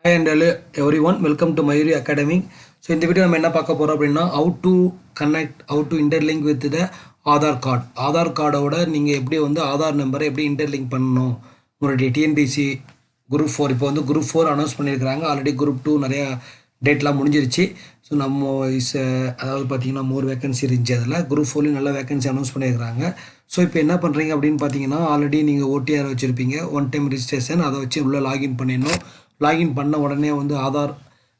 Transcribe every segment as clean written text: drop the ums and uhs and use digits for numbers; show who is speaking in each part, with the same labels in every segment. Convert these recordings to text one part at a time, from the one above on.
Speaker 1: Hi and hello everyone, welcome to Mayuri Academy. So இந்த video நம்ம என்ன பார்க்க போறோம் அப்படின்னா how to interlink with the Aadhaar card. Aadhaar கார்டோட நீங்கள் எப்படி வந்து ஆதார் நம்பரை எப்படி இன்டர்லிங்க் பண்ணணும். உங்களுடைய டிஎன்பிசி குரூப் 4 இப்போ வந்து குரூப் 4 அனௌன்ஸ் பண்ணியிருக்கிறாங்க. ஆல்ரெடி குரூப் 2 நிறையா டேட்லாம் முடிஞ்சிருச்சு. ஸோ நம்ம அதாவது பார்த்தீங்கன்னா மோர் வேகன்சி இருந்துச்சு. அதில் குரூப் 4லையும் நல்ல வேகன்சி அனௌன்ஸ் பண்ணியிருக்கிறாங்க. ஸோ இப்போ என்ன பண்ணுறீங்க அப்படின்னு பார்த்தீங்கன்னா ஆல்ரெடி நீங்கள் ஓடிஆர் வச்சுருப்பீங்க, ஒன் டைம் ரிஜிஸ்ட்ரேஷன், அதை வச்சு உள்ளே லாகின் பண்ணிடணும். லாகின் பண்ண உடனே வந்து ஆதார்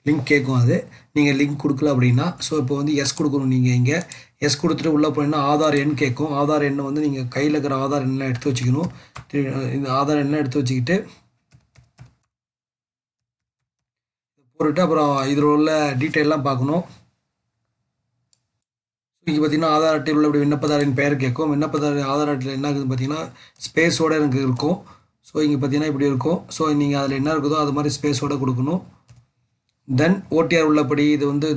Speaker 1: லிங்க் கேட்கும். அது நீங்கள் லிங்க் கொடுக்கல அப்படின்னா ஸோ இப்போ வந்து எஸ் கொடுக்கணும். நீங்கள் இங்கே எஸ் கொடுத்துட்டு உள்ளே போனீங்கன்னா ஆதார் எண் கேட்கும். ஆதார் எண்ணை வந்து நீங்கள் கையில் இருக்கிற ஆதார் எண்ணெலாம் எடுத்து வச்சுக்கணும். இந்த ஆதார் எண்ணெய் எடுத்து வச்சுக்கிட்டு போட்டுட்டு அப்புறம் இதில் உள்ள டீட்டெயிலாம் பார்க்கணும். இங்கே பார்த்தீங்கன்னா ஆதார் அட்டையில் உள்ள விண்ணப்பதாரின் பெயர் கேட்கும். விண்ணப்பதாரி ஆதார் அட்டையில் என்ன இருக்குதுன்னு பார்த்தீங்கன்னா ஸ்பேஸோடு எனக்கு இருக்கும். ஸோ இங்கே பார்த்தீங்கன்னா இப்படி இருக்கும். ஸோ நீங்கள் அதில் என்ன இருக்குதோ அது மாதிரி ஸ்பேஸோடு கொடுக்கணும். தென் ஓடிஆர் உள்ளபடி இது வந்து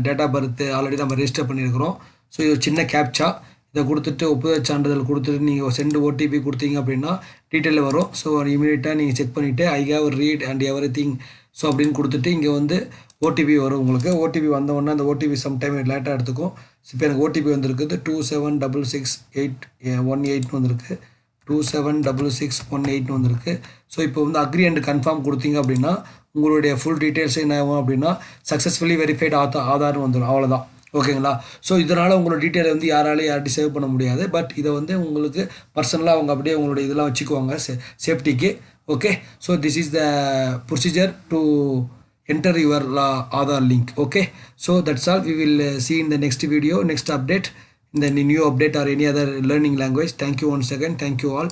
Speaker 1: டேட் ஆஃப் பர்த் ஆல்ரெடி நம்ம ரெஜிஸ்டர் பண்ணியிருக்கிறோம். ஸோ இது சின்ன கேப்சா, இதை கொடுத்துட்டு ஒப்புதல் சான்றிதழ் கொடுத்துட்டு நீங்கள் சென்ட் ஓடிபி கொடுத்தீங்க அப்படின்னா டீட்டெயில் வரும். ஸோ இமீடியட்டாக நீங்கள் செக் பண்ணிவிட்டு I have read and everything so அப்படின்னு கொடுத்துட்டு இங்கே வந்து ஓடிபி வரும். உங்களுக்கு ஓடிபி வந்தவுடனே அந்த ஓடிபி சம்டைம் லேட்டாக எடுத்துக்கும். இப்போ எனக்கு ஓடிபி வந்திருக்குது 276618 வந்திருக்கு. 276618 வந்திருக்கு. ஸோ இப்போ வந்து அக்ரி அண்ட் கன்ஃபார்ம் கொடுத்தீங்க அப்படின்னா உங்களுடைய ஃபுல் டீட்டெயில்ஸ் என்ன ஆகும் அப்படின்னா சக்ஸஸ்ஃபுல்லி வெரிஃபைடு ஆதார்னு வந்துடும். அவ்வளோதான், ஓகேங்களா? ஸோ இதனால் உங்களோட டீட்டெயில் வந்து யார்ட்டையும் சேவ் பண்ண முடியாது. பட் இதை வந்து உங்களுக்கு பர்சனலாக அவங்க அப்படியே உங்களுடைய இதெல்லாம் வச்சுக்குவாங்க சேஃப்டிக்கு. Okay, so this is the procedure to enter your Aadhaar link. Okay, so that's all. We will see in the next video, next update, in the new update or any other learning language. Thank you once again. Thank you all.